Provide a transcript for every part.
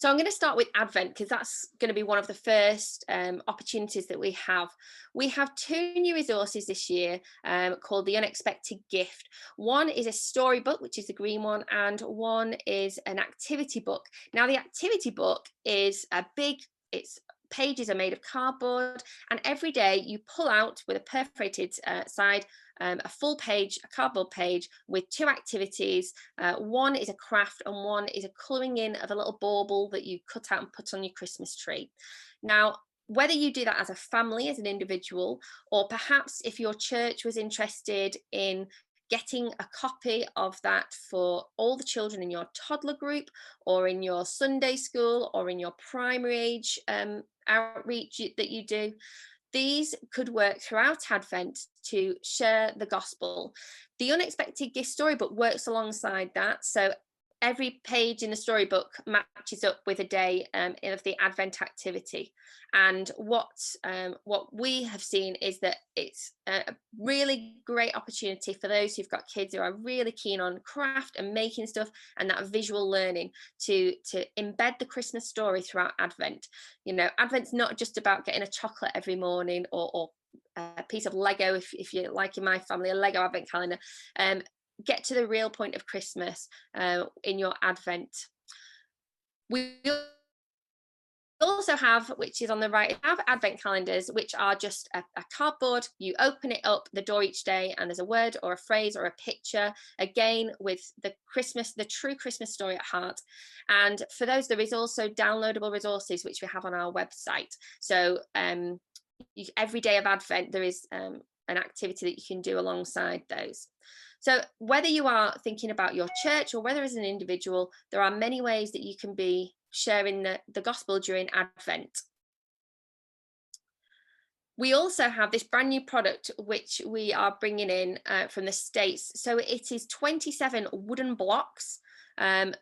So I'm going to start with Advent because that's going to be one of the first opportunities that we have. We have two new resources this year called the Unexpected Gift. One is a storybook, which is the green one, and one is an activity book. Now, the activity book is its pages are made of cardboard, and every day you pull out with a perforated side a full page, a cardboard page with two activities. One is a craft and one is a colouring in of a little bauble that you cut out and put on your Christmas tree. Now, whether you do that as a family, as an individual, or perhaps if your church was interested in getting a copy of that for all the children in your toddler group or in your Sunday school or in your primary age outreach that you do, these could work throughout Advent to share the gospel. The Unexpected Gift storybook works alongside that. So every page in the storybook matches up with a day of the Advent activity. And what we have seen is that it's a really great opportunity for those who've got kids who are really keen on craft and making stuff and that visual learning to embed the Christmas story throughout Advent. You know, Advent's not just about getting a chocolate every morning or a piece of Lego, if you're like in my family, a Lego Advent calendar. Get to the real point of Christmas in your Advent. We also have, which is on the right, have Advent calendars, which are just a cardboard. You open it up the door each day and there's a word or a phrase or a picture, again with the true Christmas story at heart. And for those, there is also downloadable resources which we have on our website. So every day of Advent there is an activity that you can do alongside those. So whether you are thinking about your church or whether as an individual, there are many ways that you can be sharing the gospel during Advent. We also have this brand new product which we are bringing in from the States. So it is 27 wooden blocks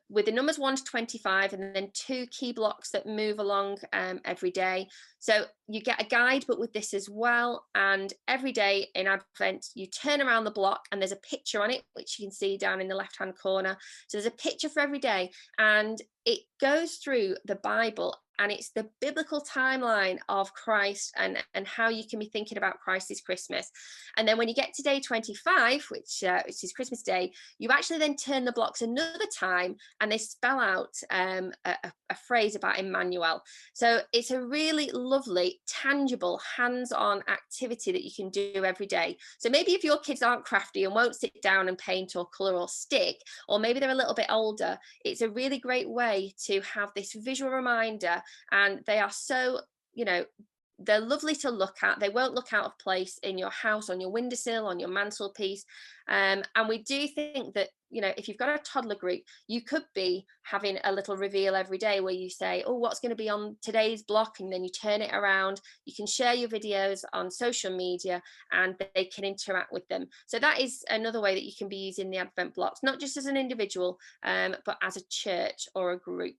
with the numbers 1 to 25 and then 2 key blocks that move along every day. So you get a guide book with this as well, and every day in Advent you turn around the block and there's a picture on it which you can see down in the left hand corner. So there's a picture for every day and it goes through the Bible, and it's the biblical timeline of Christ and how you can be thinking about Christ this Christmas. And then when you get to day 25, which is Christmas Day, you actually then turn the blocks another time and they spell out a phrase about Emmanuel. So it's a really lovely, tangible, hands-on activity that you can do every day. So maybe if your kids aren't crafty and won't sit down and paint or colour or stick, or maybe they're a little bit older, it's a really great way to have this visual reminder. And they are so, they're lovely to look at. They won't look out of place in your house, on your windowsill, on your mantelpiece. And we do think that, if you've got a toddler group, you could be having a little reveal every day where you say, oh, what's going to be on today's block? And then you turn it around. You can share your videos on social media and they can interact with them. So that is another way that you can be using the Advent blocks, not just as an individual, but as a church or a group.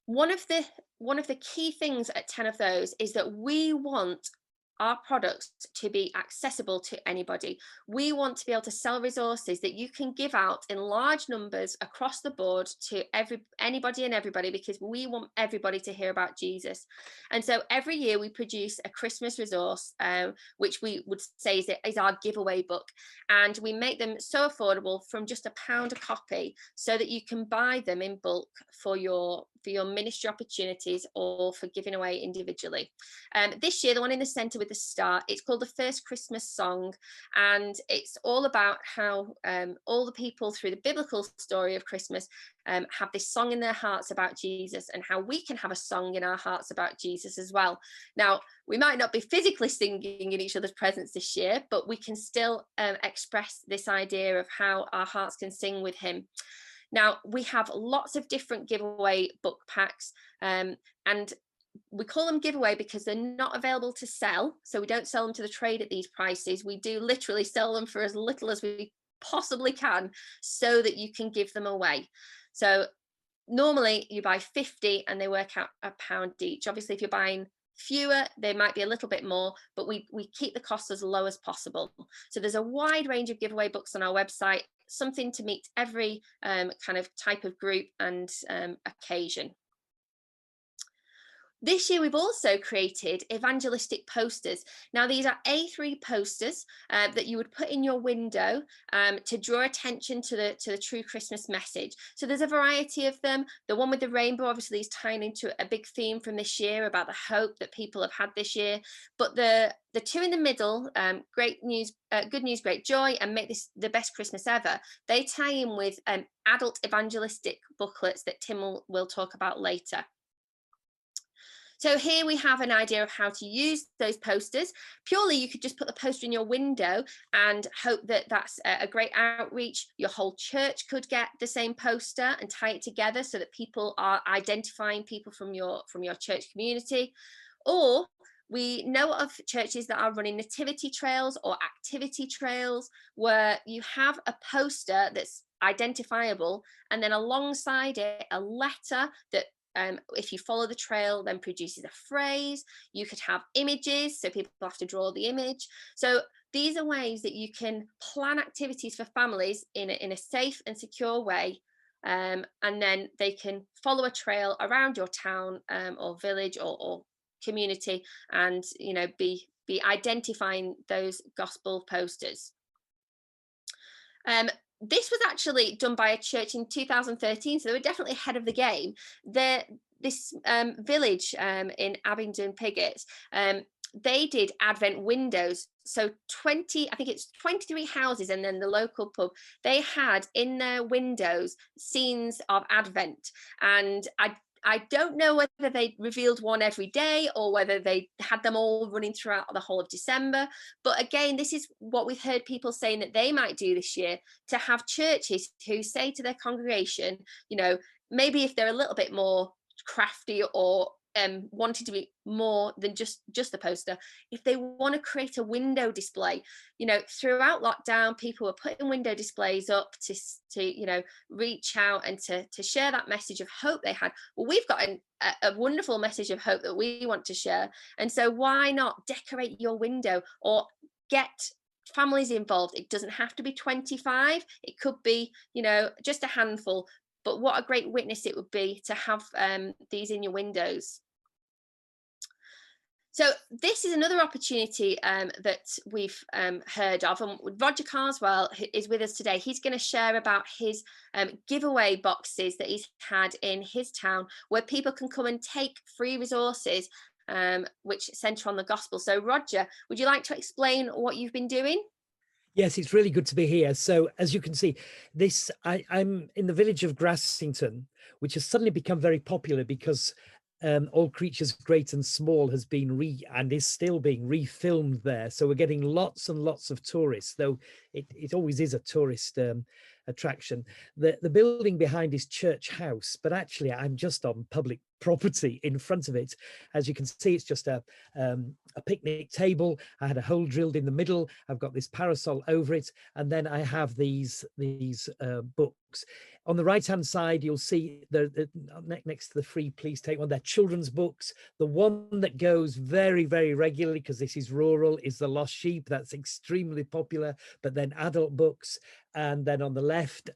One of the key things at 10 of those is that we want our products to be accessible to anybody. We want to be able to sell resources that you can give out in large numbers across the board to anybody and everybody, because we want everybody to hear about Jesus. And so every year we produce a Christmas resource, which we would say is our giveaway book. And we make them so affordable, from just £1 a copy, so that you can buy them in bulk for your ministry opportunities or for giving away individually. This year, the one in the centre with the star, it's called The First Christmas Song, and it's all about how all the people through the biblical story of Christmas have this song in their hearts about Jesus, and how we can have a song in our hearts about Jesus as well. Now, we might not be physically singing in each other's presence this year, but we can still express this idea of how our hearts can sing with him. Now, we have lots of different giveaway book packs, and we call them giveaway because they're not available to sell. So we don't sell them to the trade at these prices. We do literally sell them for as little as we possibly can so that you can give them away. So normally you buy 50 and they work out £1 each. Obviously, if you're buying fewer, they might be a little bit more, but we keep the cost as low as possible. So there's a wide range of giveaway books on our website. something to meet every kind of type of group and occasion. This year, we've also created evangelistic posters. Now, these are A3 posters that you would put in your window to draw attention to the true Christmas message. So there's a variety of them. The one with the rainbow obviously is tying into a big theme from this year about the hope that people have had this year. But the two in the middle, great news, good news, great joy, and make this the best Christmas ever, they tie in with adult evangelistic booklets that Tim will talk about later. So here we have an idea of how to use those posters. Purely, you could just put the poster in your window and hope that that's a great outreach. Your whole church could get the same poster and tie it together so that people are identifying people from your church community. Or we know of churches that are running nativity trails or activity trails where you have a poster that's identifiable, and then alongside it a letter that if you follow the trail then produces a phrase. You could have images, so people have to draw the image. So these are ways that you can plan activities for families in a safe and secure way, and then they can follow a trail around your town or village or community, and be identifying those gospel posters. This was actually done by a church in 2013, so they were definitely ahead of the game. This village in Abingdon Piggott, they did Advent windows. So I think it's 23 houses, and then the local pub, they had in their windows scenes of Advent. And I don't know whether they revealed one every day or whether they had them all running throughout the whole of December. But again, this is what we've heard people saying that they might do this year, to have churches who say to their congregation, maybe if they're a little bit more crafty or wanted to be more than just the poster, if they want to create a window display. Throughout lockdown, people were putting window displays up to reach out and to share that message of hope they had. Well, we've got a wonderful message of hope that we want to share, and so why not decorate your window or get families involved? It doesn't have to be 25, it could be just a handful. But what a great witness it would be to have these in your windows. So this is another opportunity that we've heard of, and Roger Carswell is with us today. He's going to share about his giveaway boxes that he's had in his town, where people can come and take free resources which centre on the gospel. So Roger, would you like to explain what you've been doing? Yes, it's really good to be here. So as you can see, I'm in the village of Grassington, which has suddenly become very popular because All Creatures Great and Small has been and is still being refilmed there. So we're getting lots and lots of tourists, though it always is a tourist attraction. The building behind is Church House, but actually I'm just on public property in front of it. As you can see, it's just a picnic table. I had a hole drilled in the middle. I've got this parasol over it, and then I have these books. On the right hand side, you'll see next to the free please take one, they're children's books. The one that goes very, very regularly, because this is rural, is The Lost Sheep. That's extremely popular. But then adult books, and then on the left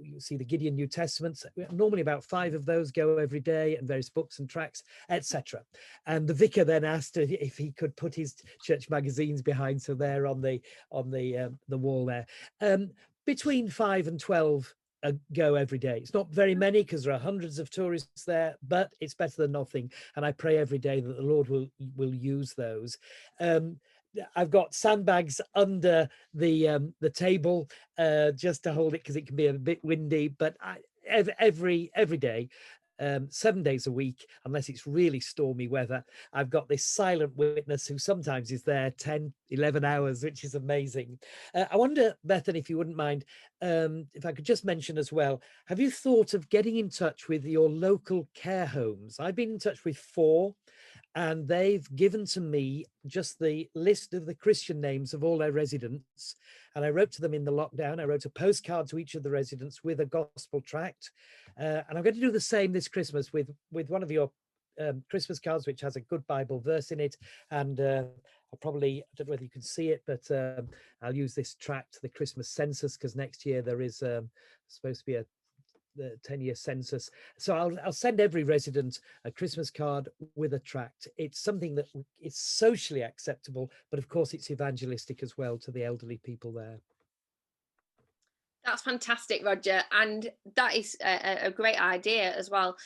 you see the Gideon New Testaments. Normally about 5 of those go every day, and various books and tracts, etc. And the vicar then asked if he could put his church magazines behind, so they're on the wall there. Between 5 and 12 go every day. It's not very many because there are hundreds of tourists there, but it's better than nothing. And I pray every day that the Lord will use those. I've got sandbags under the table just to hold it, because it can be a bit windy. But every day, 7 days a week, unless it's really stormy weather, I've got this silent witness who sometimes is there 10, 11 hours, which is amazing. I wonder, Bethany, if you wouldn't mind, if I could just mention as well, have you thought of getting in touch with your local care homes? I've been in touch with 4, and they've given to me just the list of the Christian names of all their residents. And I wrote to them in the lockdown. I wrote a postcard to each of the residents with a gospel tract. And I'm going to do the same this Christmas with one of your Christmas cards, which has a good Bible verse in it. And I I don't know whether you can see it, but I'll use this tract, the Christmas census, because next year there is supposed to be the 10-year census. So I'll send every resident a Christmas card with a tract. It's something that is socially acceptable, but of course it's evangelistic as well to the elderly people there. That's fantastic, Roger, and that is a great idea as well.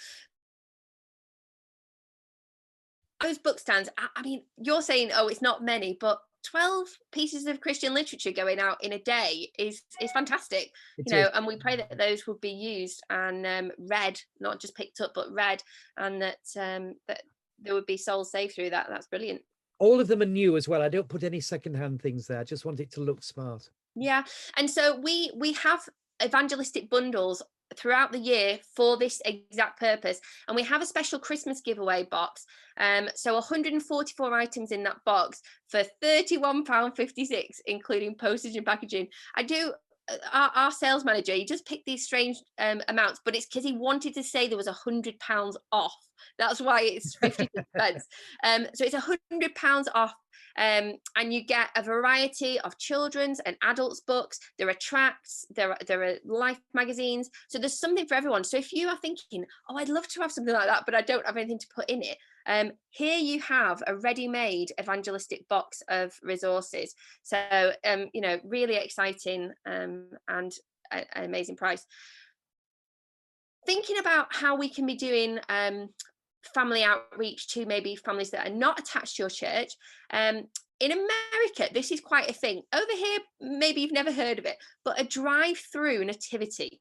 Those book stands, I mean, you're saying, oh, it's not many, but 12 pieces of Christian literature going out in a day is fantastic. And we pray that those would be used and read, not just picked up, but read, and that there would be souls saved through that. That's brilliant. All of them are new as well. I don't put any secondhand things there. I just want it to look smart. Yeah, and so we have evangelistic bundles throughout the year for this exact purpose, and we have a special Christmas giveaway box, so 144 items in that box for £31.56, including postage and packaging. Our sales manager, he just picked these strange amounts, but it's because he wanted to say there was £100 off. That's why it's 50 pence. So it's £100 off. And you get a variety of children's and adults books. There are tracts, there are life magazines. So there's something for everyone. So if you are thinking, oh, I'd love to have something like that, but I don't have anything to put in it, here you have a ready-made evangelistic box of resources. So, really exciting and an amazing price. Thinking about how we can be doing family outreach to maybe families that are not attached to your church. In America, this is quite a thing. Over here, maybe you've never heard of it, but a drive-through nativity.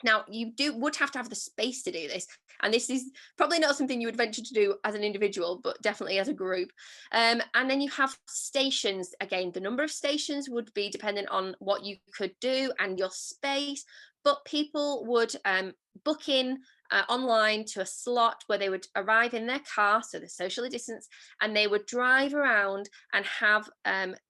Now, you would have to have the space to do this, and this is probably not something you would venture to do as an individual, but definitely as a group. And then you have stations. Again, the number of stations would be dependent on what you could do and your space, but people would book in online to a slot where they would arrive in their car, so they're socially distanced, and they would drive around and have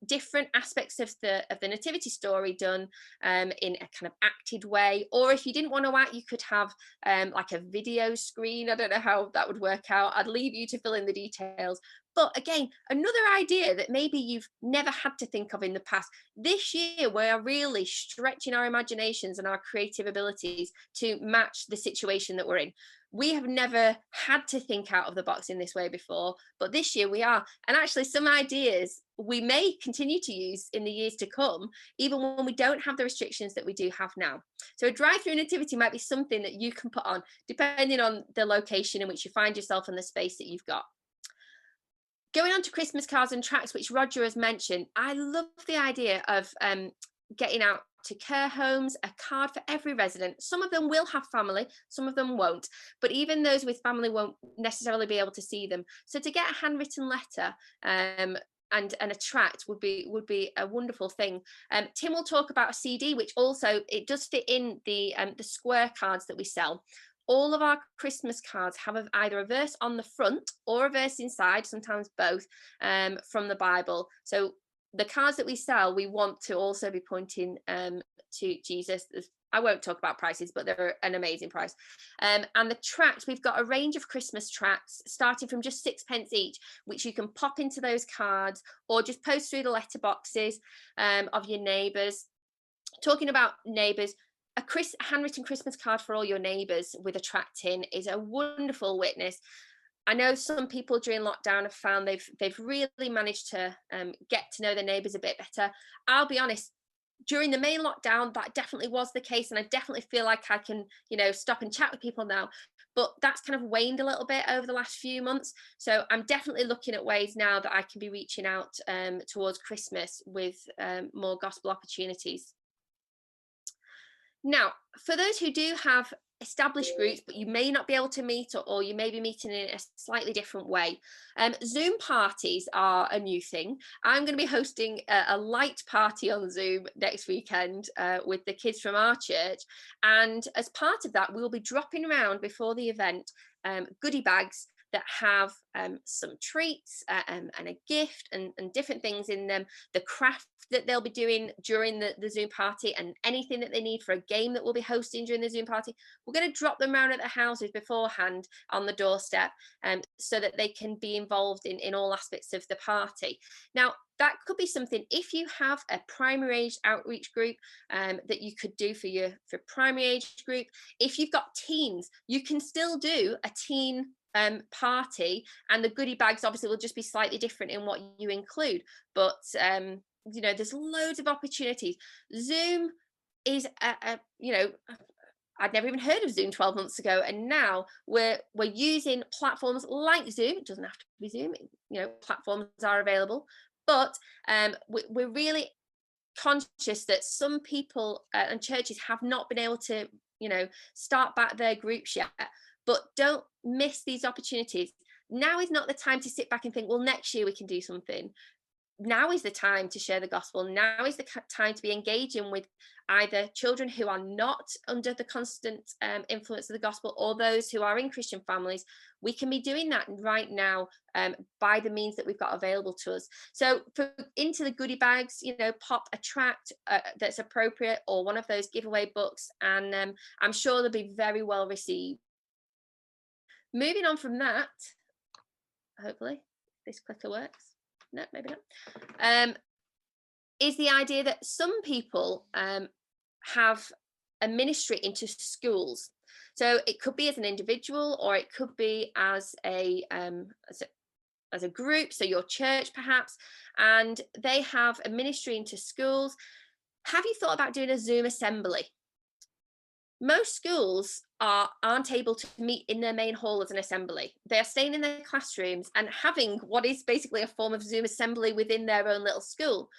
different aspects of the nativity story done in a kind of acted way. Or if you didn't want to act, you could have like a video screen. I don't know how that would work out. I'd leave you to fill in the details. But again, another idea that maybe you've never had to think of in the past. This year, we are really stretching our imaginations and our creative abilities to match the situation that we're in. We have never had to think out of the box in this way before, but this year we are. And actually some ideas we may continue to use in the years to come, even when we don't have the restrictions that we do have now. So a drive-through nativity might be something that you can put on, depending on the location in which you find yourself and the space that you've got. Going on to Christmas cards and tracts, which Roger has mentioned, I love the idea of getting out to care homes, a card for every resident. Some of them will have family, some of them won't, but even those with family won't necessarily be able to see them. So to get a handwritten letter and a tract would be a wonderful thing. Tim will talk about a CD, which also it does fit in the square cards that we sell. All of our Christmas cards have either a verse on the front or a verse inside, sometimes both, from the Bible. So the cards that we sell, we want to also be pointing to Jesus. I won't talk about prices, but they're an amazing price. And the tracts, we've got a range of Christmas tracts starting from just 6p each, which you can pop into those cards or just post through the letterboxes of your neighbours. Talking about neighbours, a handwritten Christmas card for all your neighbours with a tract in is a wonderful witness. I know some people during lockdown have found they've really managed to get to know their neighbours a bit better. I'll be honest, during the main lockdown, that definitely was the case, and I definitely feel like I can, stop and chat with people now. But that's kind of waned a little bit over the last few months. So I'm definitely looking at ways now that I can be reaching out towards Christmas with more gospel opportunities. Now, for those who do have established groups, but you may not be able to meet, or you may be meeting in a slightly different way, Zoom parties are a new thing. I'm going to be hosting a light party on Zoom next weekend with the kids from our church. And as part of that, we'll be dropping around before the event goodie bags that have some treats and a gift and different things in them, the craft that they'll be doing during the Zoom party, and anything that they need for a game that we'll be hosting during the Zoom party. We're going to drop them around at their houses beforehand on the doorstep, so that they can be involved in all aspects of the party. Now, that could be something, if you have a primary age outreach group, that you could do for primary age group. If you've got teens, you can still do a teen party, and the goodie bags obviously will just be slightly different in what you include. But you know, there's loads of opportunities. Zoom is you know, I'd never even heard of Zoom 12 months ago, and now we're using platforms like Zoom. It doesn't have to be Zoom, you know, platforms are available, but we're really conscious that some people and churches have not been able to, you know, start back their groups yet. But don't miss these opportunities. Now is not the time to sit back and think, well, next year we can do something. Now is the time to share the gospel. Now is the time to be engaging with either children who are not under the constant influence of the gospel, or those who are in Christian families. We can be doing that right now by the means that we've got available to us. So into the goodie bags, you know, pop a tract that's appropriate, or one of those giveaway books, and I'm sure they'll be very well received. Moving on from that, hopefully this clicker works. No, maybe not. Is the idea that some people have a ministry into schools. So it could be as an individual, or it could be as a group. So your church perhaps, and they have a ministry into schools. Have you thought about doing a Zoom assembly? Most schools aren't able to meet in their main hall as an assembly. They are staying in their classrooms and having what is basically a form of Zoom assembly within their own little school.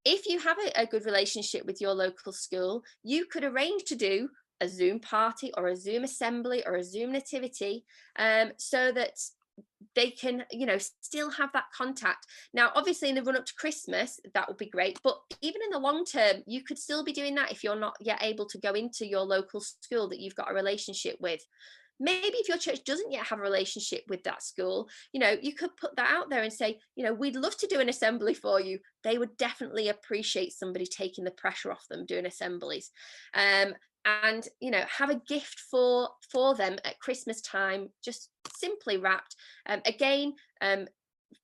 If you have a good relationship with your local school, you could arrange to do a Zoom party or a Zoom assembly or a Zoom nativity, so that they can, you know, still have that contact. Now, obviously in the run up to Christmas, that would be great, but even in the long term, you could still be doing that if you're not yet able to go into your local school that you've got a relationship with. Maybe if your church doesn't yet have a relationship with that school, you know, you could put that out there and say, you know, we'd love to do an assembly for you. They would definitely appreciate somebody taking the pressure off them doing assemblies. And, you know, have a gift for them at Christmas time, just simply wrapped. Again,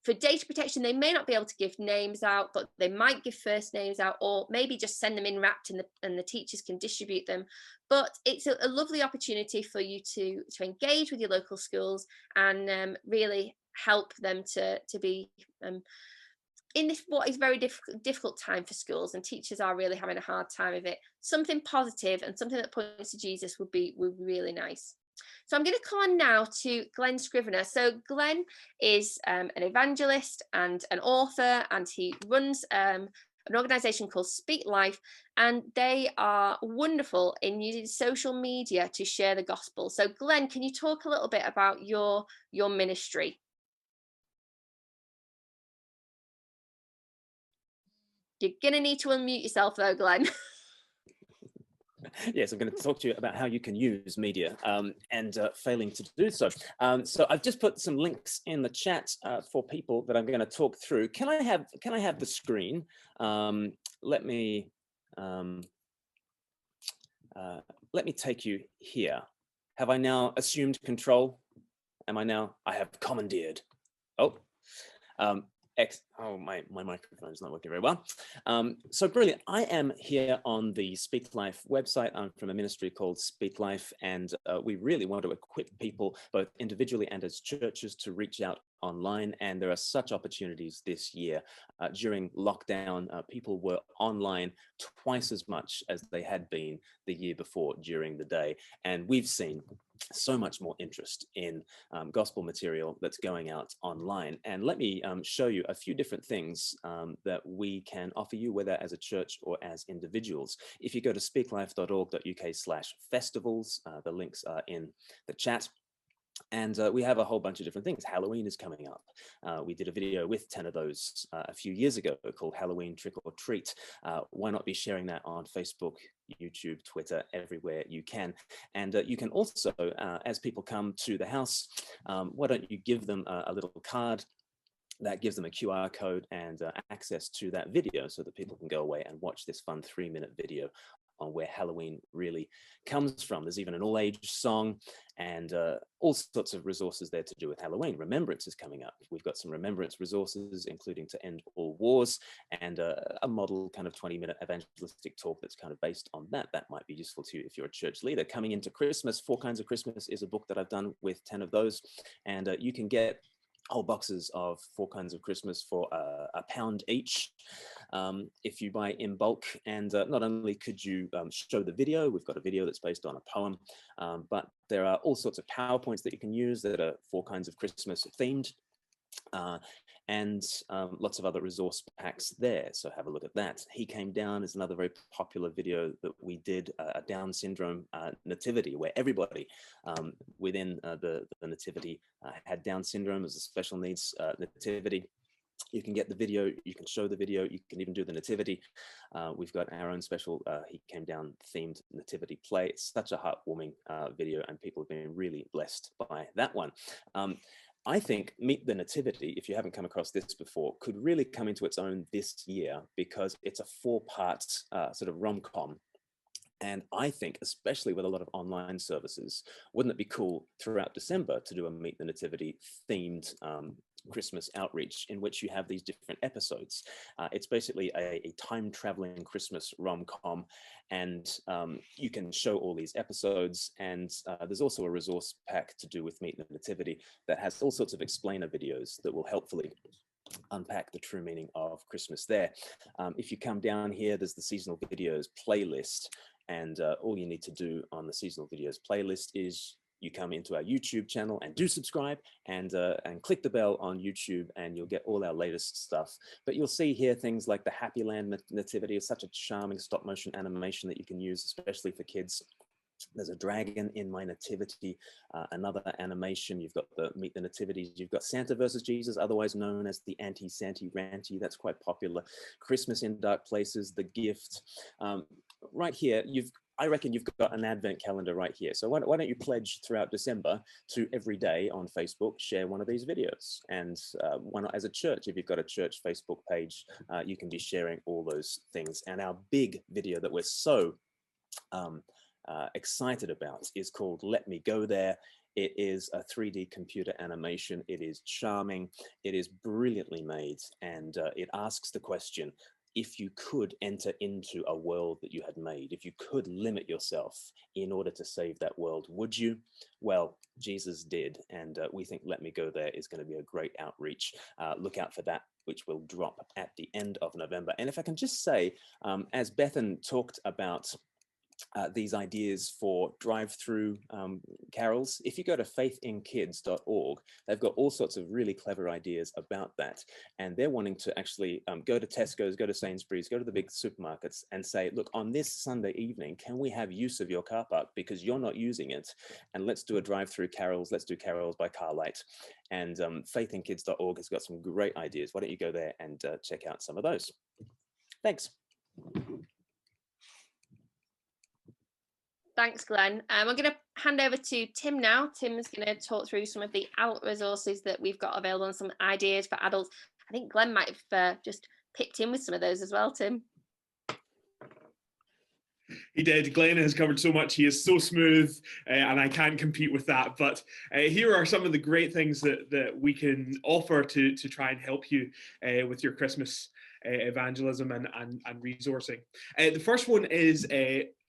for data protection, they may not be able to give names out, but they might give first names out, or maybe just send them in wrapped, and the teachers can distribute them. But it's a lovely opportunity for you to engage with your local schools and really help them to be in this what is very difficult time for schools, and teachers are really having a hard time of it. Something positive and something that points to Jesus would be really nice. So I'm going to come on now to Glenn Scrivener. So Glenn is an evangelist and an author, and he runs an organization called Speak Life, and they are wonderful in using social media to share the gospel. So Glenn, can you talk a little bit about your ministry? You're going to need to unmute yourself though, Glenn. Yes, I'm going to talk to you about how you can use media and failing to do so. So I've just put some links in the chat for people that I'm going to talk through. Can I have the screen? Let me take you here. Have I now assumed control? I have commandeered. Oh. My microphone is not working very well. So brilliant. I am here on the Speak Life website. I'm from a ministry called Speak Life, and we really want to equip people, both individually and as churches, to reach out online. And there are such opportunities this year. During lockdown, people were online twice as much as they had been the year before during the day. And we've seen so much more interest in gospel material that's going out online. And let me show you a few different things that we can offer you, whether as a church or as individuals. If you go to speaklife.org.uk/festivals, the links are in the chat. And we have a whole bunch of different things. Halloween is coming up. We did a video with 10 of those a few years ago called Halloween Trick or Treat. Why not be sharing that on Facebook, YouTube, Twitter, everywhere you can? And you can also, as people come to the house, why don't you give them a little card that gives them a QR code and access to that video so that people can go away and watch this fun 3-minute video on where Halloween really comes from. There's even an all-age song and all sorts of resources there to do with Halloween. Remembrance is coming up. We've got some remembrance resources, including To End All Wars, and a model kind of 20-minute evangelistic talk that's kind of based on that. That might be useful to you if you're a church leader. Coming into Christmas, 4 Kinds of Christmas is a book that I've done with 10 of those, and you can get whole boxes of 4 Kinds of Christmas for £1 each if you buy in bulk. And not only could you show the video, we've got a video that's based on a poem, but there are all sorts of PowerPoints that you can use that are 4 Kinds of Christmas themed. And lots of other resource packs there. So have a look at that. He Came Down is another very popular video that we did, a Down syndrome nativity, where everybody within the nativity had Down syndrome as a special needs nativity. You can get the video, you can show the video, you can even do the nativity. We've got our own special He Came Down themed nativity play. It's such a heartwarming video, and people have been really blessed by that one. I think Meet the Nativity, if you haven't come across this before, could really come into its own this year because it's a 4-part sort of rom-com. And I think, especially with a lot of online services, wouldn't it be cool throughout December to do a Meet the Nativity themed Christmas outreach in which you have these different episodes? It's basically a time-traveling Christmas rom-com, and you can show all these episodes. And there's also a resource pack to do with Meet the Nativity that has all sorts of explainer videos that will helpfully unpack the true meaning of Christmas there. If you come down here, there's the seasonal videos playlist, and all you need to do on the seasonal videos playlist is you come into our YouTube channel and do subscribe and click the bell on YouTube, and you'll get all our latest stuff. But you'll see here things like the Happy Land Nativity is such a charming stop motion animation that you can use, especially for kids. There's a dragon in my nativity, another animation. You've got the Meet the Nativities. You've got Santa versus Jesus, otherwise known as the Anti-Santy Ranty. That's quite popular. Christmas in Dark Places, The Gift. Right here, I reckon you've got an advent calendar right here. So why don't you pledge throughout December to every day on Facebook, share one of these videos? And why not as a church, if you've got a church Facebook page, you can be sharing all those things. And our big video that we're so excited about is called Let Me Go There. It is a 3D computer animation. It is charming. It is brilliantly made. And it asks the question, if you could enter into a world that you had made, if you could limit yourself in order to save that world, would you? Well, Jesus did. And we think Let Me Go There is going to be a great outreach. Look out for that, which will drop at the end of November. And if I can just say, as Bethan talked about these ideas for drive-through carols, if you go to faithinkids.org, they've got all sorts of really clever ideas about that. And they're wanting to actually go to Tesco's, go to Sainsbury's, go to the big supermarkets and say, look, on this Sunday evening, can we have use of your car park because you're not using it? And let's do a drive-through carols. Let's do carols by Carlight. And faithinkids.org has got some great ideas. Why don't you go there and check out some of those? Thanks. Thanks, Glenn. I'm going to hand over to Tim now. Tim's going to talk through some of the adult resources that we've got available and some ideas for adults. I think Glenn might have just pipped in with some of those as well, Tim. He did. Glenn has covered so much. He is so smooth, and I can't compete with that. But here are some of the great things that we can offer to try and help you with your Christmas evangelism and resourcing. The first one is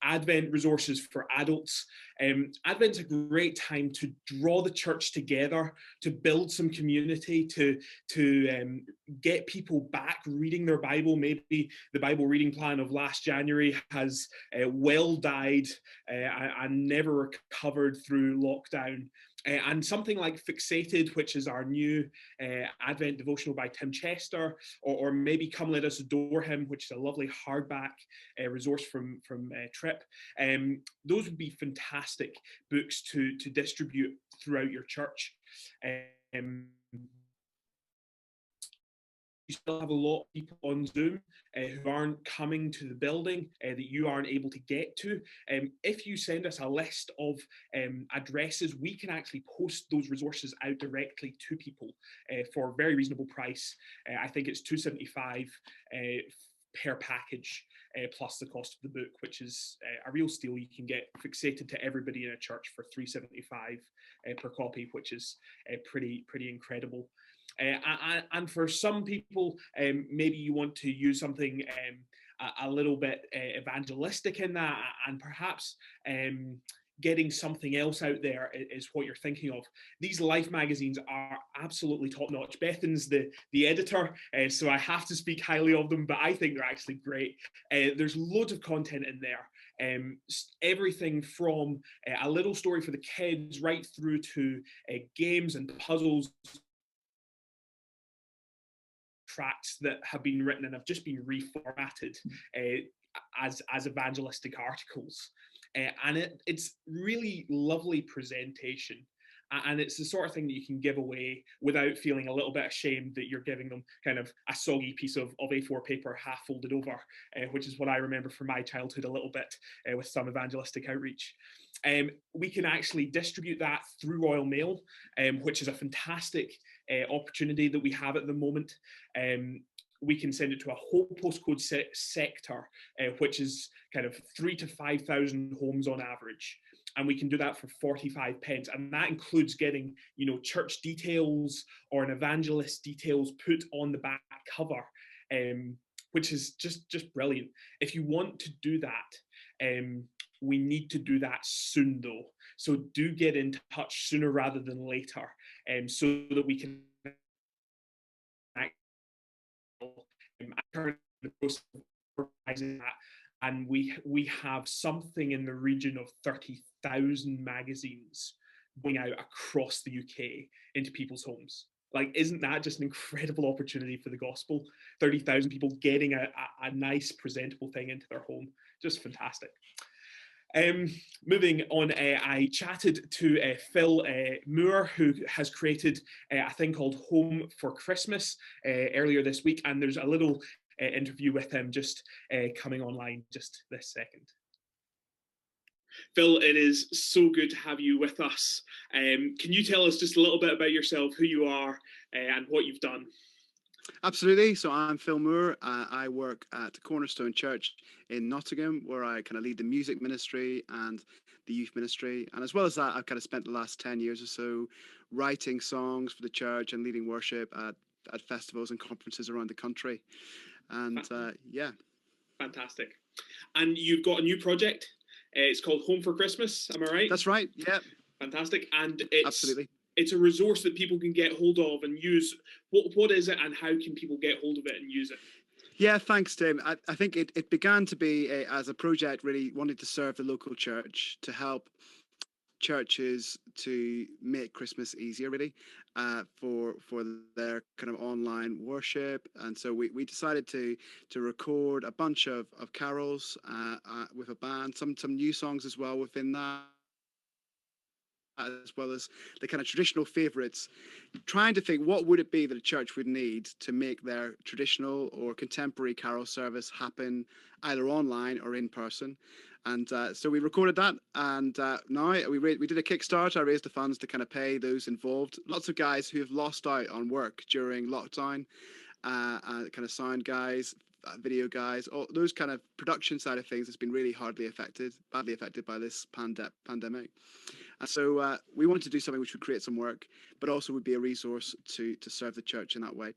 Advent resources for adults. Advent's a great time to draw the church together, to build some community, to get people back reading their Bible. Maybe the Bible reading plan of last January has well died and never recovered through lockdown. And something like Fixated, which is our new Advent devotional by Tim Chester, or maybe Come Let Us Adore Him, which is a lovely hardback resource from Trip. Those would be fantastic books to distribute throughout your church. You still have a lot of people on Zoom who aren't coming to the building that you aren't able to get to. If you send us a list of addresses, we can actually post those resources out directly to people for a very reasonable price. I think it's $2.75 per package, plus the cost of the book, which is a real steal. You can get Fixated to everybody in a church for $3.75 per copy, which is pretty incredible. And for some people, maybe you want to use something a little bit evangelistic in that, and perhaps getting something else out there is what you're thinking of. These Life magazines are absolutely top-notch. Bethan's the editor, so I have to speak highly of them, but I think they're actually great. There's loads of content in there. Everything from a little story for the kids right through to games and puzzles, tracts that have been written and have just been reformatted as evangelistic articles. And it's really lovely presentation. And it's the sort of thing that you can give away without feeling a little bit ashamed that you're giving them kind of a soggy piece of A4 paper half folded over, which is what I remember from my childhood a little bit with some evangelistic outreach. We can actually distribute that through Royal Mail, which is a fantastic opportunity that we have at the moment. We can send it to a whole postcode sector, which is kind of 3,000 to 5,000 homes on average. And we can do that for 45 pence. And that includes getting, church details or an evangelist details put on the back cover, which is just brilliant. If you want to do that, we need to do that soon though. So do get in touch sooner rather than later, so that we can the process of organizing that. And we have something in the region of 30,000 magazines going out across the UK into people's homes. Like, isn't that just an incredible opportunity for the gospel? 30,000 people getting a nice, presentable thing into their home. Just fantastic. Moving on, I chatted to Phil Moore, who has created a thing called Home for Christmas earlier this week, and there's a little interview with him just coming online just this second. Phil, it is so good to have you with us. Can you tell us just a little bit about yourself, who you are, and what you've done? Absolutely. So I'm Phil Moore. I work at Cornerstone Church in Nottingham, where I kind of lead the music ministry and the youth ministry. And as well as that, I've kind of spent the last 10 years or so writing songs for the church and leading worship at festivals and conferences around the country. And yeah. Fantastic. And you've got a new project. It's called Home for Christmas. Am I right? That's right. Yeah. Fantastic. And it's absolutely. It's a resource that people can get hold of and use. What is it, and how can people get hold of it and use it? Yeah, thanks, Tim. I think it began to be as a project really wanting to serve the local church, to help churches to make Christmas easier, really, for their kind of online worship. And so we decided to record a bunch of carols with a band, some new songs as well within that, as well as the kind of traditional favorites, trying to think what would it be that a church would need to make their traditional or contemporary carol service happen either online or in person. And so we recorded that, and now we did a Kickstarter. I raised the funds to kind of pay those involved. Lots of guys who have lost out on work during lockdown, kind of sound guys, video guys, all those kind of production side of things has been really badly affected by this pandemic. And so we wanted to do something which would create some work, but also would be a resource to serve the church in that way.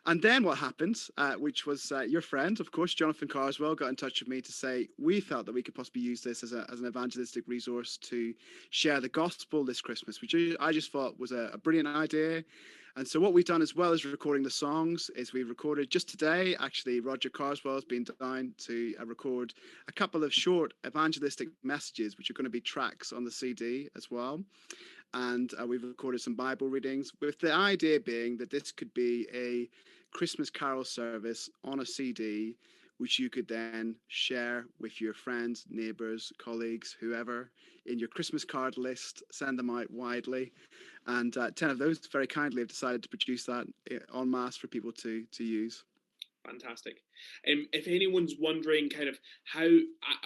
And then what happened, which was your friend, of course, Jonathan Carswell, got in touch with me to say we felt that we could possibly use this as an evangelistic resource to share the gospel this Christmas, which I just thought was a brilliant idea. And so what we've done, as well as recording the songs, is we've recorded just today, actually, Roger Carswell has been down to record a couple of short evangelistic messages, which are going to be tracks on the CD as well. And we've recorded some Bible readings, with the idea being that this could be a Christmas carol service on a CD, which you could then share with your friends, neighbors, colleagues, whoever, in your Christmas card list, send them out widely. And 10 of those very kindly have decided to produce that en masse for people to use. Fantastic. If anyone's wondering kind of how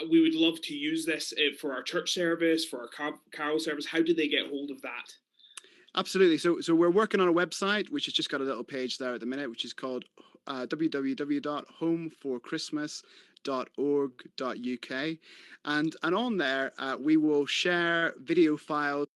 we would love to use this for our church service, for our carol service, how do they get hold of that? Absolutely. So we're working on a website, which has just got a little page there at the minute, which is called www.homeforchristmas.org.uk. And on there, we will share video files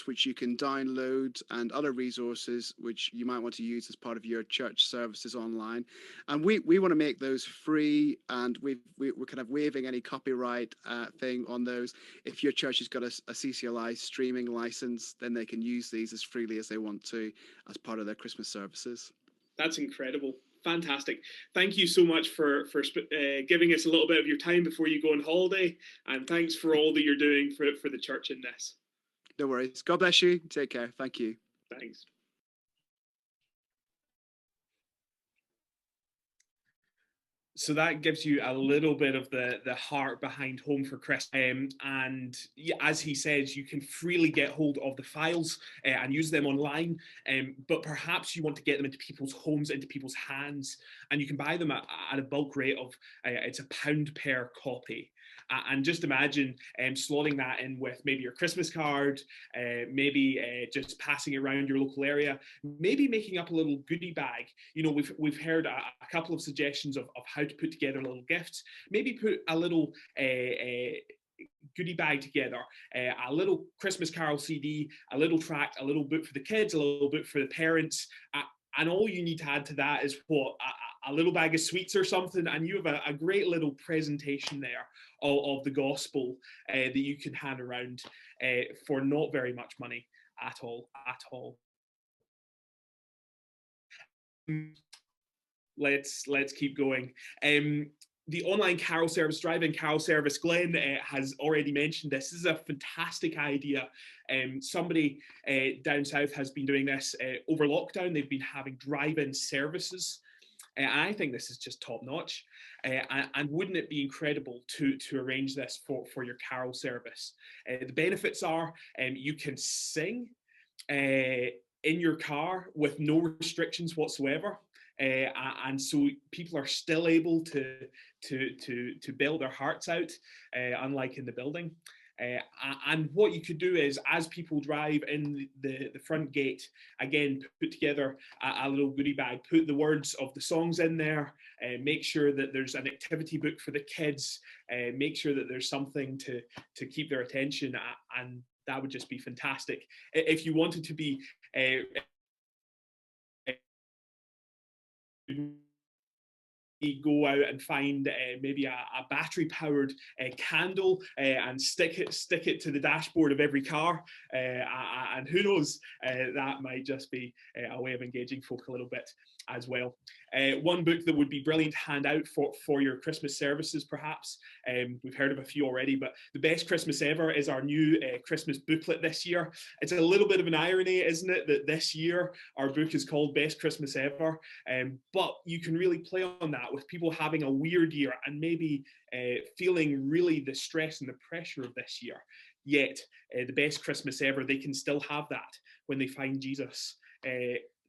which you can download, and other resources which you might want to use as part of your church services online. And we want to make those free, and we're kind of waiving any copyright thing on those. If your church has got a CCLI streaming license, then they can use these as freely as they want to as part of their Christmas services. That's incredible. Fantastic. Thank you so much for giving us a little bit of your time before you go on holiday, and thanks for all that you're doing for the church in this. No worries. God bless you. Take care. Thank you. Thanks. So that gives you a little bit of the heart behind Home for Christmas. And yeah, as he says, you can freely get hold of the files and use them online. But perhaps you want to get them into people's homes, into people's hands, and you can buy them at a bulk rate of it's £1 per copy. And just imagine slotting that in with maybe your Christmas card, maybe just passing it around your local area, maybe making up a little goodie bag. You know, we've heard a couple of suggestions of how to put together little gifts. Maybe put a little goodie bag together, a little Christmas carol CD, a little tract, a little book for the kids, a little book for the parents, and all you need to add to that is what, a little bag of sweets or something, and you have a great little presentation there of the gospel that you can hand around for not very much money at all. Let's keep going. The online carol service, drive-in carol service, Glenn has already mentioned this. This is a fantastic idea. Somebody down south has been doing this over lockdown. They've been having drive-in services. I think this is just top notch. And wouldn't it be incredible to arrange this for your carol service? The benefits are you can sing in your car with no restrictions whatsoever. And so people are still able to bail their hearts out, unlike in the building. And what you could do is, as people drive in the front gate, again, put together a little goodie bag, put the words of the songs in there, make sure that there's an activity book for the kids, make sure that there's something to keep their attention, and that would just be fantastic. If you wanted to be go out and find maybe a battery powered candle and stick it to the dashboard of every car, and who knows, that might just be a way of engaging folk a little bit as well. One book that would be brilliant to hand out for your Christmas services, perhaps, we've heard of a few already, but The Best Christmas Ever is our new Christmas booklet this year. It's a little bit of an irony, isn't it, that this year our book is called Best Christmas Ever, but you can really play on that with people having a weird year and maybe feeling really the stress and the pressure of this year. Yet the best Christmas ever, they can still have that when they find Jesus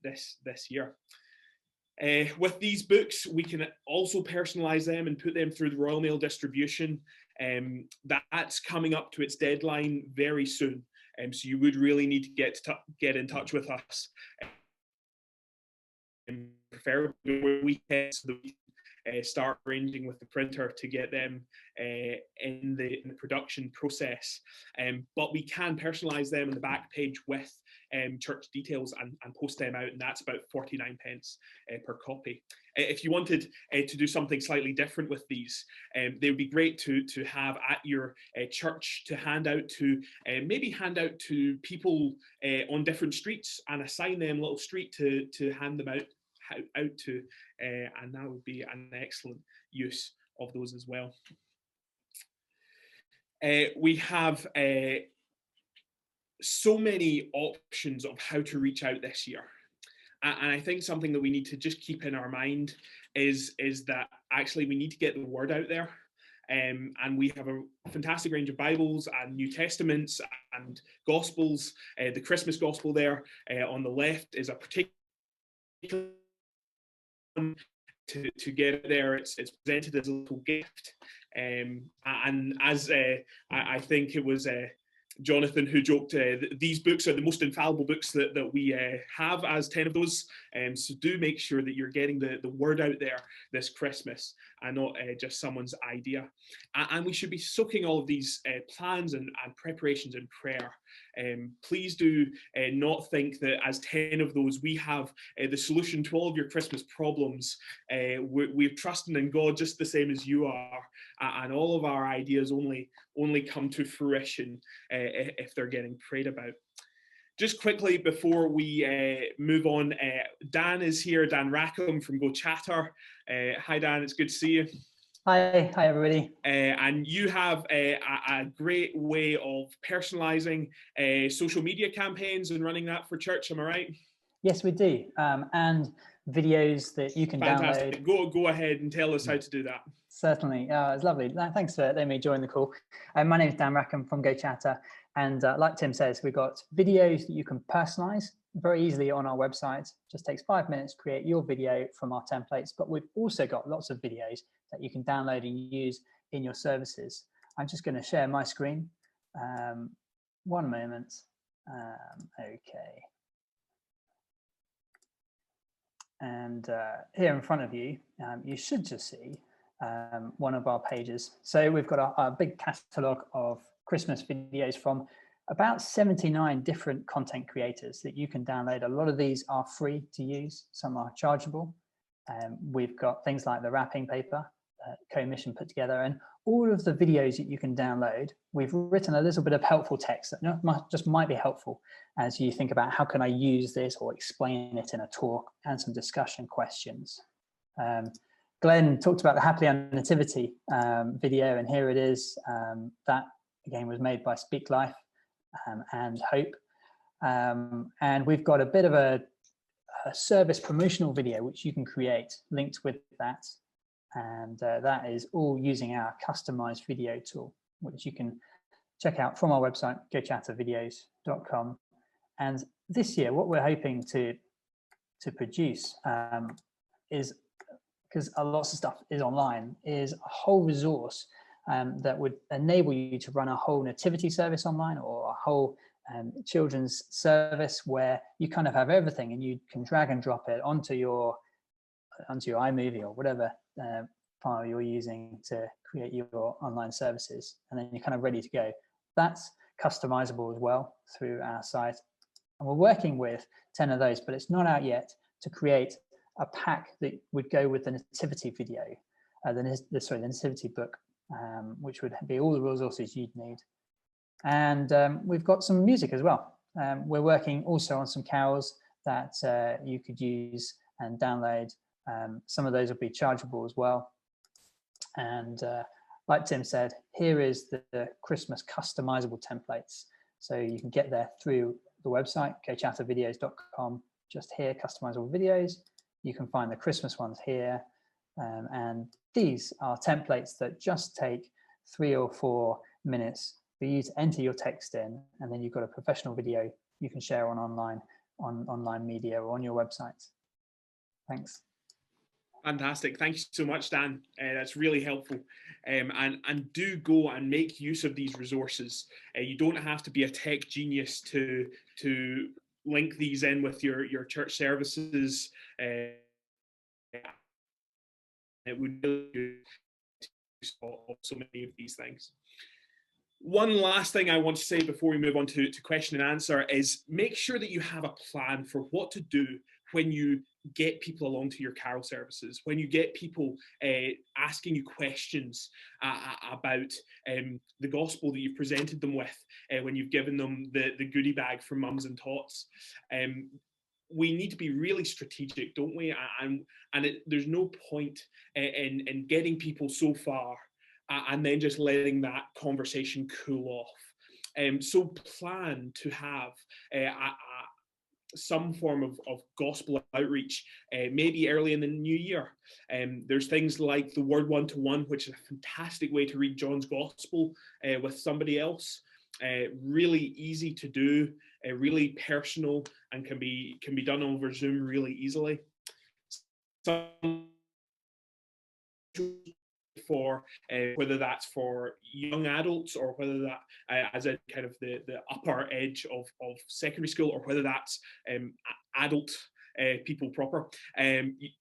this year. With these books, we can also personalize them and put them through the Royal Mail distribution. That's coming up to its deadline very soon. So you would really need to get in touch with us. Preferably weekends, so that we start arranging with the printer to get them in the production process. But we can personalize them on the back page with church details and post them out, and that's about 49 pence per copy. If you wanted to do something slightly different with these, they would be great to have at your church to hand out to maybe hand out to people on different streets and assign them a little street to hand them out to, and that would be an excellent use of those as well. We have so many options of how to reach out this year. And I think something that we need to just keep in our mind is that actually we need to get the word out there. And we have a fantastic range of Bibles and New Testaments and Gospels. The Christmas Gospel there on the left is a particular to get it there. It's presented as a little gift. And as I think it was Jonathan who joked, these books are the most infallible books that we have, as 10 of those. So do make sure that you're getting the word out there this Christmas and not just someone's idea. And we should be soaking all of these plans and preparations in prayer. Please do not think that as 10 of those we have the solution to all of your Christmas problems. We're trusting in God just the same as you are, and all of our ideas only come to fruition if they're getting prayed about. Just quickly before we move on, Dan is here, Dan Rackham from Go Chatter. Hi Dan, it's good to see you. Hi everybody. And you have a great way of personalizing social media campaigns and running that for church, am I right? Yes, we do. And videos that you can Fantastic. download. Go ahead and tell us how to do that. Certainly. It's lovely. Thanks for letting me join the call. My name is Dan Rackham from Go Chatter. And like Tim says, we've got videos that you can personalize very easily on our website. Just takes 5 minutes to create your video from our templates. But we've also got lots of videos that you can download and use in your services. I'm just going to share my screen. One moment. Okay. And here in front of you, you should just see one of our pages. So we've got a big catalogue of Christmas videos from about 79 different content creators that you can download. A lot of these are free to use, some are chargeable. We've got things like the wrapping paper, co-mission put together, and all of the videos that you can download. We've written a little bit of helpful text that just might be helpful as you think about how can I use this or explain it in a talk, and some discussion questions. Glenn talked about the Happily Nativity video, and here it is. That again was made by Speak Life and Hope. And we've got a bit of a service promotional video which you can create linked with that. And that is all using our customized video tool, which you can check out from our website, gochattervideos.com. And this year, what we're hoping to produce is, because lots of stuff is online, is a whole resource that would enable you to run a whole nativity service online, or a whole children's service where you kind of have everything and you can drag and drop it onto your iMovie or whatever file you're using to create your online services, and then you're kind of ready to go. That's customizable as well through our site. And we're working with 10 of those, but it's not out yet, to create a pack that would go with the nativity video, the nativity book, which would be all the resources you'd need. And we've got some music as well. We're working also on some carols that you could use and download. Some of those will be chargeable as well. And like Tim said, here is the Christmas customizable templates. So you can get there through the website, gochattervideos.com. Just here, customizable videos. You can find the Christmas ones here. And these are templates that just take 3 or 4 minutes for you to enter your text in, and then you've got a professional video you can share on online media or on your website. Thanks. Fantastic. Thank you so much, Dan. That's really helpful. And do go and make use of these resources. You don't have to be a tech genius to link these in with your church services. it would really do so many of these things. One last thing I want to say before we move on to question and answer is make sure that you have a plan for what to do when you get people along to your carol services, when you get people asking you questions about the gospel that you've presented them with, when you've given them the goodie bag for mums and tots. We need to be really strategic, don't we? There's no point in getting people so far and then just letting that conversation cool off. So plan to have some form of gospel outreach, maybe early in the new year. There's things like the Word One-to-One, which is a fantastic way to read John's Gospel with somebody else. Really easy to do, really personal, and can be done over Zoom really easily. For whether that's for young adults or whether that as a kind of the upper edge of secondary school, or whether that's adult people proper,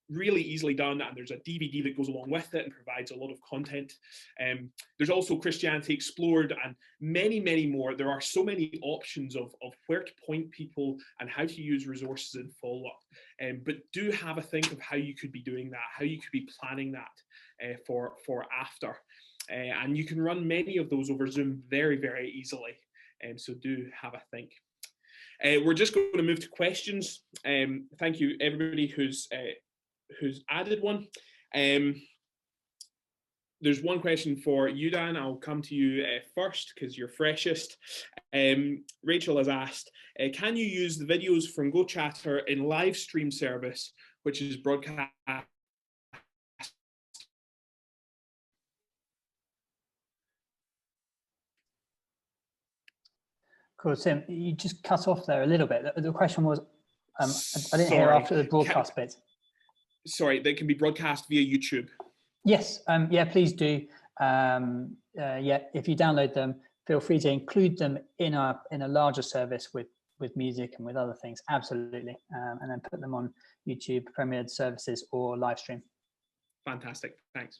really easily done, and there's a DVD that goes along with it and provides a lot of content. There's also Christianity Explored and many more. There are so many options of where to point people and how to use resources and follow-up, but do have a think of how you could be doing that, how you could be planning that for after, and you can run many of those over Zoom very easily, so do have a think. We're just going to move to questions. Thank you everybody who's added one. There's one question for you, Dan. I'll come to you first because you're freshest. Rachel has asked, can you use the videos from GoChatter in live stream service, which is broadcast? Cool, Tim, you just cut off there a little bit. The question was, I didn't hear after the broadcast bit. Sorry, they can be broadcast via YouTube. Yes, yeah, please do. Yeah, if you download them, feel free to include them in a larger service with music and with other things. Absolutely, and then put them on YouTube, premiered services, or live stream. Fantastic, thanks.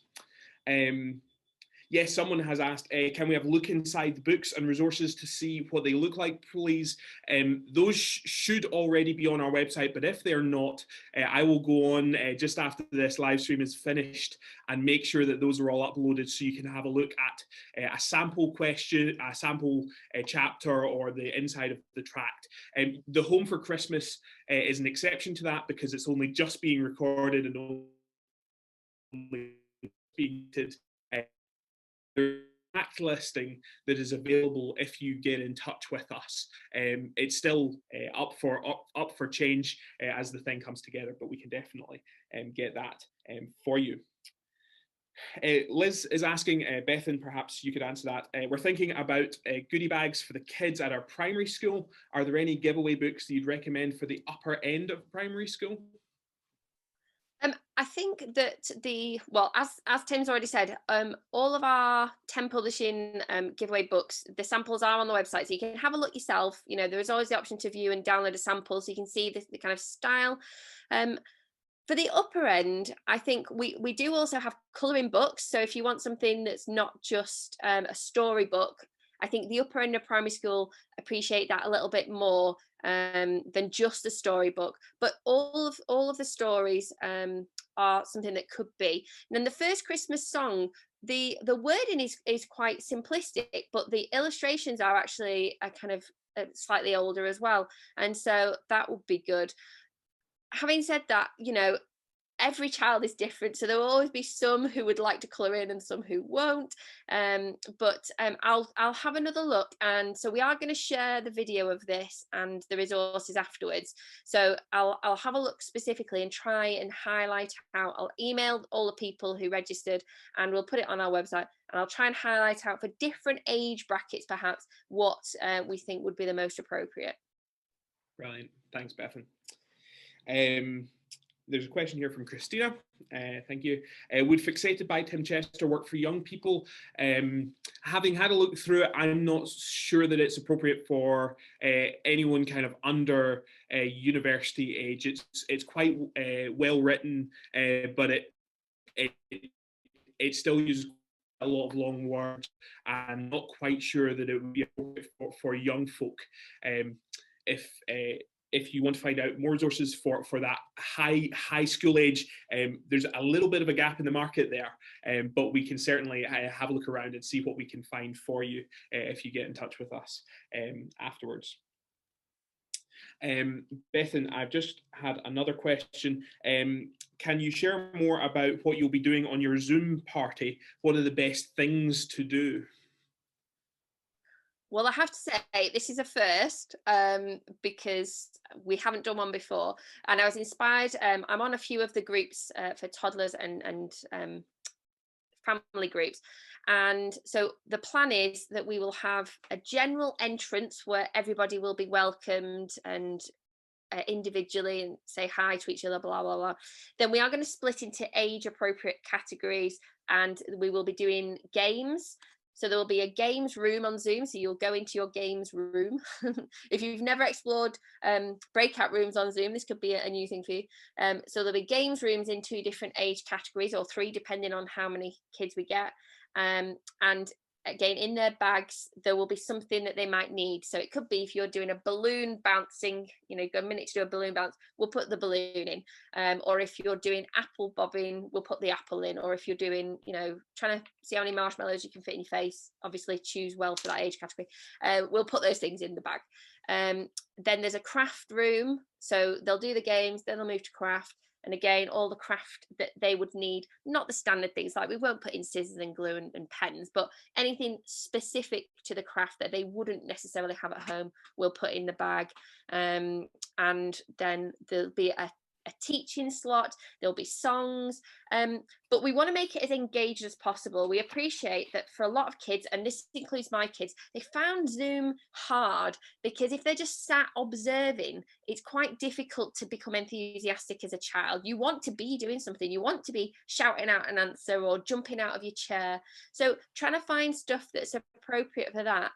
Yes, someone has asked, can we have a look inside the books and resources to see what they look like, please? Those should already be on our website, but if they're not, I will go on just after this live stream is finished and make sure that those are all uploaded so you can have a look at a sample question, a sample chapter, or the inside of the tract. The Home for Christmas is an exception to that because it's only just being recorded and only being tract listing that is available if you get in touch with us. It's still up for change as the thing comes together, but we can definitely get that for you. Liz is asking, Bethan, perhaps you could answer that. We're thinking about goodie bags for the kids at our primary school. Are there any giveaway books that you'd recommend for the upper end of primary school? I think that as Tim's already said, all of our 10 Publishing giveaway books, the samples are on the website, so you can have a look yourself. You know, there is always the option to view and download a sample, so you can see the kind of style. For the upper end, I think we do also have colouring books. So if you want something that's not just a storybook, I think the upper end of primary school appreciate that a little bit more than just a storybook. But all of the stories are something that could be. And then the first Christmas song, the wording is quite simplistic, but the illustrations are actually a kind of slightly older as well. And so that would be good. Having said that, you know, every child is different, so there will always be some who would like to colour in and some who won't, but I'll have another look. And so we are going to share the video of this and the resources afterwards, so I'll have a look specifically and try and highlight out. I'll email all the people who registered and we'll put it on our website, and I'll try and highlight out for different age brackets perhaps what we think would be the most appropriate. Brilliant, thanks Bethan. There's a question here from Christina. Thank you. Would Fixated by Tim Chester work for young people? Having had a look through it, I'm not sure that it's appropriate for anyone kind of under university age. It's quite well written, but it it still uses a lot of long words, and not quite sure that it would be appropriate for young folk. If you want to find out more resources for that high school age, there's a little bit of a gap in the market there, but we can certainly have a look around and see what we can find for you if you get in touch with us afterwards. Bethan, I've just had another question. Can you share more about what you'll be doing on your Zoom party? What are the best things to do? Well, I have to say this is a first, because we haven't done one before, and I was inspired. I'm on a few of the groups for toddlers and family groups, and so the plan is that we will have a general entrance where everybody will be welcomed and individually and say hi to each other, blah blah blah. Then we are going to split into age appropriate categories, and we will be doing games. So there will be a games room on Zoom, so you'll go into your games room. If you've never explored breakout rooms on Zoom, this could be a new thing for you. So there'll be games rooms in 2 different age categories, or 3 depending on how many kids we get. And again, in their bags there will be something that they might need. So it could be, if you're doing a balloon bouncing, go a minute to do a balloon bounce, we'll put the balloon in, or if you're doing apple bobbing, we'll put the apple in, or if you're doing, trying to see how many marshmallows you can fit in your face, obviously choose well for that age category, we'll put those things in the bag. Then there's a craft room, so they'll do the games, then they'll move to craft. And again, all the craft that they would need, not the standard things, like we won't put in scissors and glue and pens, but anything specific to the craft that they wouldn't necessarily have at home, we'll put in the bag. And then there'll be a teaching slot, there'll be songs, but we want to make it as engaged as possible. We appreciate that for a lot of kids, and this includes my kids, they found Zoom hard because if they're just sat observing, it's quite difficult to become enthusiastic as a child. You want to be doing something, you want to be shouting out an answer or jumping out of your chair. So trying to find stuff that's appropriate for that,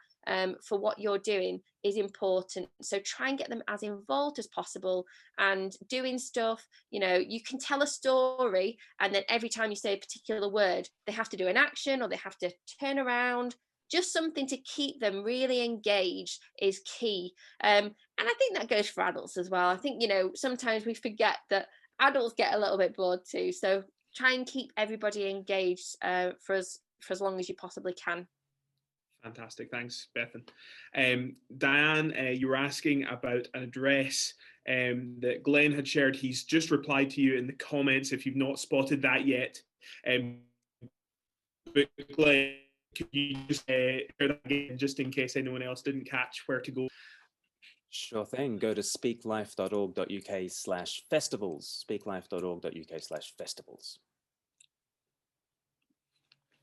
for what you're doing, is important. So try and get them as involved as possible, and doing stuff, you can tell a story, and then every time you say a particular word, they have to do an action or they have to turn around. Just something to keep them really engaged is key. And I think that goes for adults as well. I think, sometimes we forget that adults get a little bit bored too. So try and keep everybody engaged for as long as you possibly can. Fantastic, thanks, Bethan. Diane, you were asking about an address that Glenn had shared. He's just replied to you in the comments if you've not spotted that yet. But Glenn, could you just share that again, just in case anyone else didn't catch where to go? Sure thing. Go to speaklife.org.uk/festivals, speaklife.org.uk/festivals.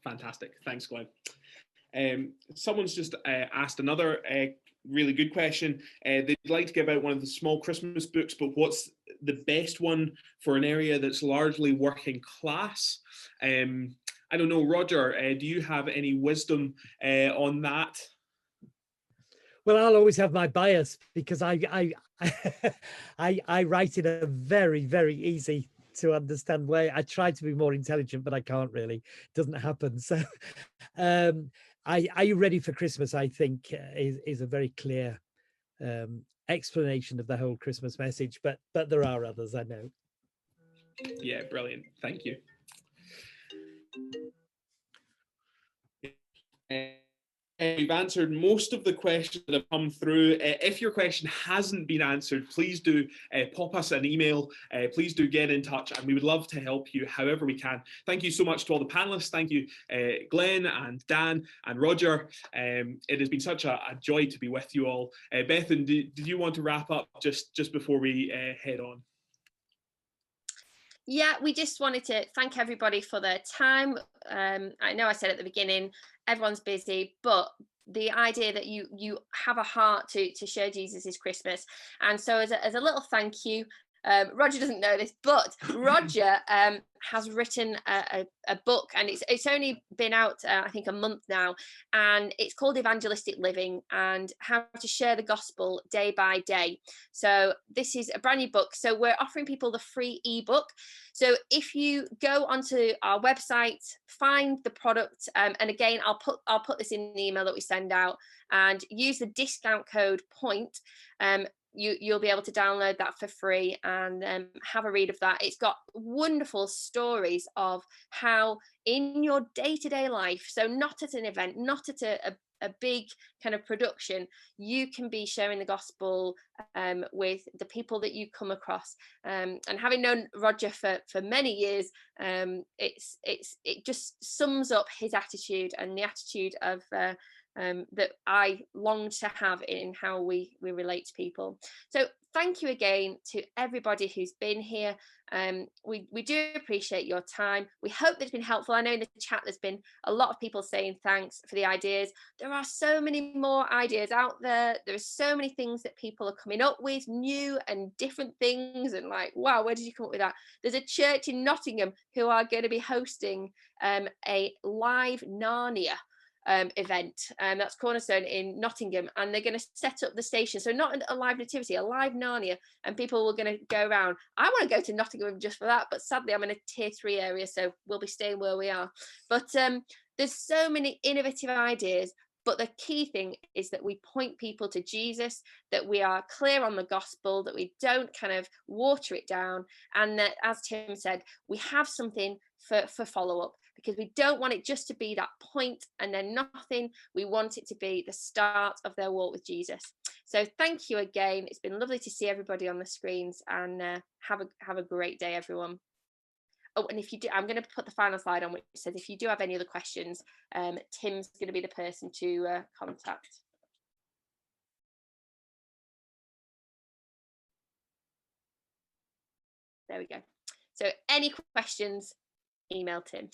Fantastic, thanks, Glenn. Someone's just asked another really good question. They'd like to give out one of the small Christmas books, but what's the best one for an area that's largely working class? I don't know, Roger, do you have any wisdom on that? Well, I'll always have my bias because I write in a very, very easy to understand way. I try to be more intelligent, but I can't really. It doesn't happen. So Are You Ready for Christmas, I think, is a very clear explanation of the whole Christmas message, but there are others, I know. Yeah, brilliant. Thank you. We've answered most of the questions that have come through. If your question hasn't been answered, please do pop us an email. Please do get in touch, and we would love to help you however we can. Thank you so much to all the panelists. Thank you, Glenn and Dan and Roger. It has been such a joy to be with you all. Bethan, did you want to wrap up just before we head on? Yeah, we just wanted to thank everybody for their time. I know I said at the beginning, everyone's busy, but the idea that you have a heart to share Jesus's Christmas. And so as a little thank you, Roger doesn't know this, but Roger has written a book, and it's only been out I think a month now, and it's called Evangelistic Living and How to Share the Gospel Day by Day. So this is a brand new book, so we're offering people the free ebook. So if you go onto our website, find the product, and again I'll put this in the email that we send out, and use the discount code POINT. You'll be able to download that for free and have a read of that. It's got wonderful stories of how in your day-to-day life, so not at an event, not at a big kind of production, you can be sharing the gospel with the people that you come across. And having known Roger for many years, it just sums up his attitude and the attitude of that I long to have in how we relate to people. So thank you again to everybody who's been here. We do appreciate your time. We hope that it's been helpful. I know in the chat there's been a lot of people saying thanks for the ideas. There are so many more ideas out there. There are so many things that people are coming up with, new and different things, and like, wow, where did you come up with that? There's a church in Nottingham who are going to be hosting a live Narnia event, and that's Cornerstone in Nottingham, and they're going to set up the station, so not a live nativity, a live Narnia, and people are going to go around. I want to go to Nottingham just for that, but sadly I'm in a tier 3 area, so we'll be staying where we are. But there's so many innovative ideas, but the key thing is that we point people to Jesus, that we are clear on the gospel, that we don't kind of water it down, and that, as Tim said, we have something for follow-up, because we don't want it just to be that point and then nothing. We want it to be the start of their walk with Jesus. So thank you again. It's been lovely to see everybody on the screens, and have a great day, everyone. Oh, and if you do, I'm going to put the final slide on which says if you do have any other questions, Tim's going to be the person to contact. There we go. So any questions, email Tim.